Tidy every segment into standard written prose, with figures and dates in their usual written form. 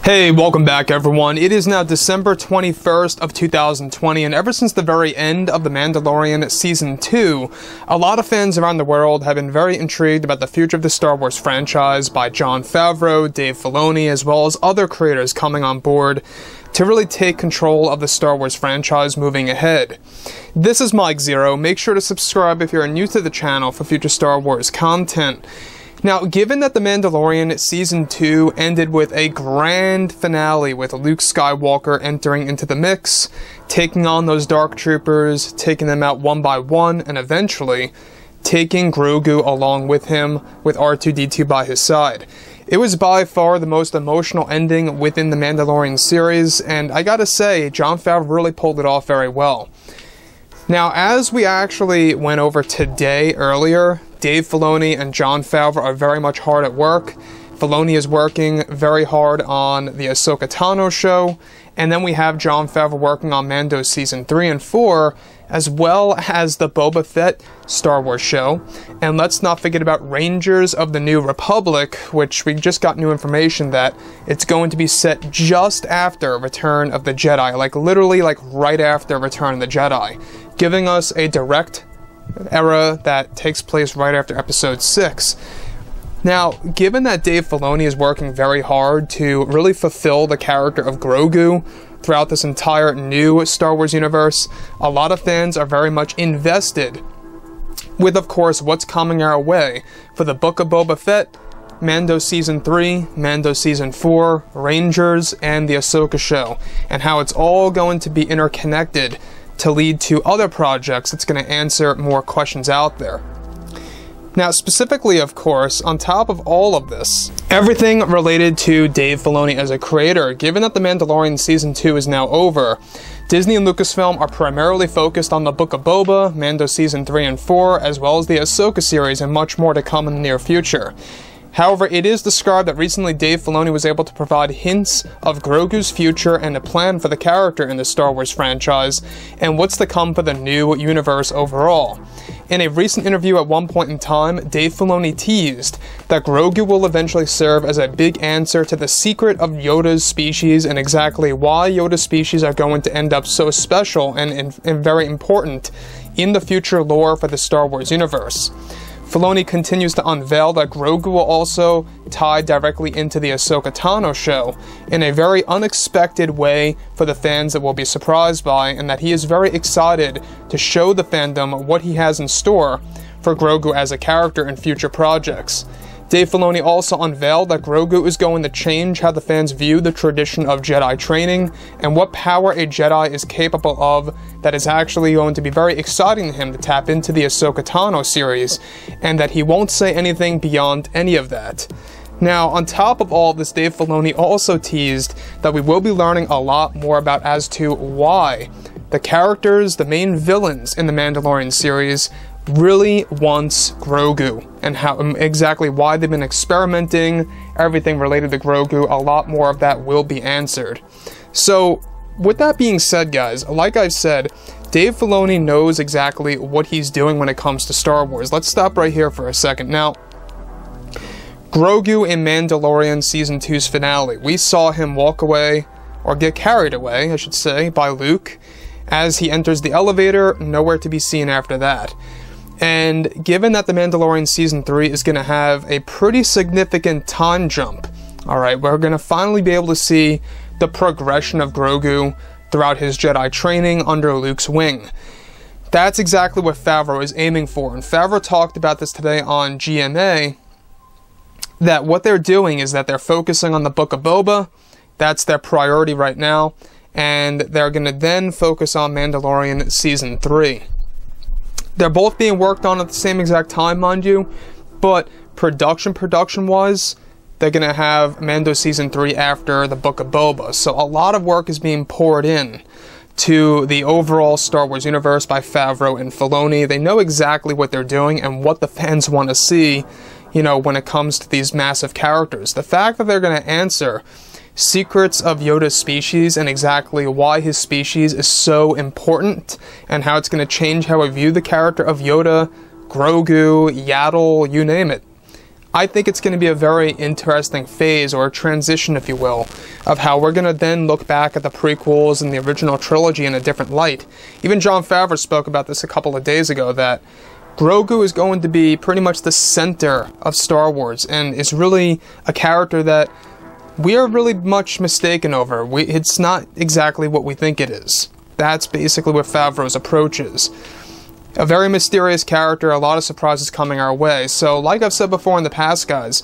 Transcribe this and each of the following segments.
Hey, welcome back everyone. It is now December 21st of 2020, and ever since the very end of The Mandalorian Season 2, a lot of fans around the world have been very intrigued about the future of the Star Wars franchise by Jon Favreau, Dave Filoni, as well as other creators coming on board to really take control of the Star Wars franchise moving ahead. This is Mike Zero. Make sure to subscribe if you're new to the channel for future Star Wars content. Now, given that The Mandalorian Season 2 ended with a grand finale with Luke Skywalker entering into the mix, taking on those Dark Troopers, taking them out one by one, and eventually taking Grogu along with him with R2-D2 by his side. It was by far the most emotional ending within the Mandalorian series, and I gotta say, Jon Favreau really pulled it off very well. Now, as we actually went over today earlier, Dave Filoni and Jon Favreau are very much hard at work. Filoni is working very hard on the Ahsoka Tano show, and then we have Jon Favreau working on Mando Season 3 and 4, as well as the Boba Fett Star Wars show. And let's not forget about Rangers of the New Republic, which we just got new information that it's going to be set just after Return of the Jedi, like literally like right after Return of the Jedi, giving us a direct era that takes place right after Episode 6. Now, given that Dave Filoni is working very hard to really fulfill the character of Grogu throughout this entire new Star Wars universe, a lot of fans are very much invested with, of course, what's coming our way for the Book of Boba Fett, Mando Season 3, Mando Season 4, Rangers, and the Ahsoka show, and how it's all going to be interconnected to lead to other projects that's going to answer more questions out there. Now, specifically, of course, on top of all of this, everything related to Dave Filoni as a creator, given that The Mandalorian Season 2 is now over, Disney and Lucasfilm are primarily focused on the Book of Boba, Mando Season 3 and 4, as well as the Ahsoka series, and much more to come in the near future. However, it is described that recently Dave Filoni was able to provide hints of Grogu's future and a plan for the character in the Star Wars franchise, and what's to come for the new universe overall. In a recent interview at one point in time, Dave Filoni teased that Grogu will eventually serve as a big answer to the secret of Yoda's species and exactly why Yoda's species are going to end up so special and very important in the future lore for the Star Wars universe. Filoni continues to unveil that Grogu will also tie directly into the Ahsoka Tano show in a very unexpected way for the fans that will be surprised by, and that he is very excited to show the fandom what he has in store for Grogu as a character in future projects. Dave Filoni also unveiled that Grogu is going to change how the fans view the tradition of Jedi training and what power a Jedi is capable of that is actually going to be very exciting to him to tap into the Ahsoka Tano series, and that he won't say anything beyond any of that. Now, on top of all of this, Dave Filoni also teased that we will be learning a lot more about as to why the characters, the main villains in the Mandalorian series, really wants Grogu, and how exactly why they've been experimenting, everything related to Grogu. A lot more of that will be answered. So, with that being said, guys, like I've said, Dave Filoni knows exactly what he's doing when it comes to Star Wars. Let's stop right here for a second. Now, Grogu in Mandalorian Season 2's finale, we saw him walk away, or get carried away, I should say, by Luke as he enters the elevator, nowhere to be seen after that. And given that The Mandalorian Season 3 is going to have a pretty significant time jump, alright, we're going to finally be able to see the progression of Grogu throughout his Jedi training under Luke's wing. That's exactly what Favreau is aiming for, and Favreau talked about this today on GMA, that what they're doing is that they're focusing on the Book of Boba. That's their priority right now, and they're going to then focus on Mandalorian Season 3. They're both being worked on at the same exact time, mind you, but production-wise, they're going to have Mando Season 3 after the Book of Boba. So a lot of work is being poured in to the overall Star Wars universe by Favreau and Filoni. They know exactly what they're doing and what the fans want to see, you know, when it comes to these massive characters. The fact that they're going to answer secrets of Yoda's species and exactly why his species is so important and how it's going to change how I view the character of Yoda, Grogu, Yaddle, you name it. I think it's going to be a very interesting phase, or a transition, if you will, of how we're going to then look back at the prequels and the original trilogy in a different light. Even Jon Favreau spoke about this a couple of days ago, that Grogu is going to be pretty much the center of Star Wars, and is really a character that we are really much mistaken over. It's not exactly what we think it is. That's basically what Favreau's approach is. A very mysterious character, a lot of surprises coming our way. So, like I've said before in the past, guys,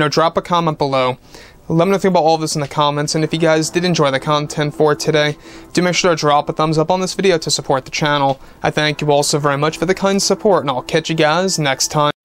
drop a comment below. Let me know what you think about all of this in the comments, and if you guys did enjoy the content for today, do make sure to drop a thumbs up on this video to support the channel. I thank you all so very much for the kind support, and I'll catch you guys next time.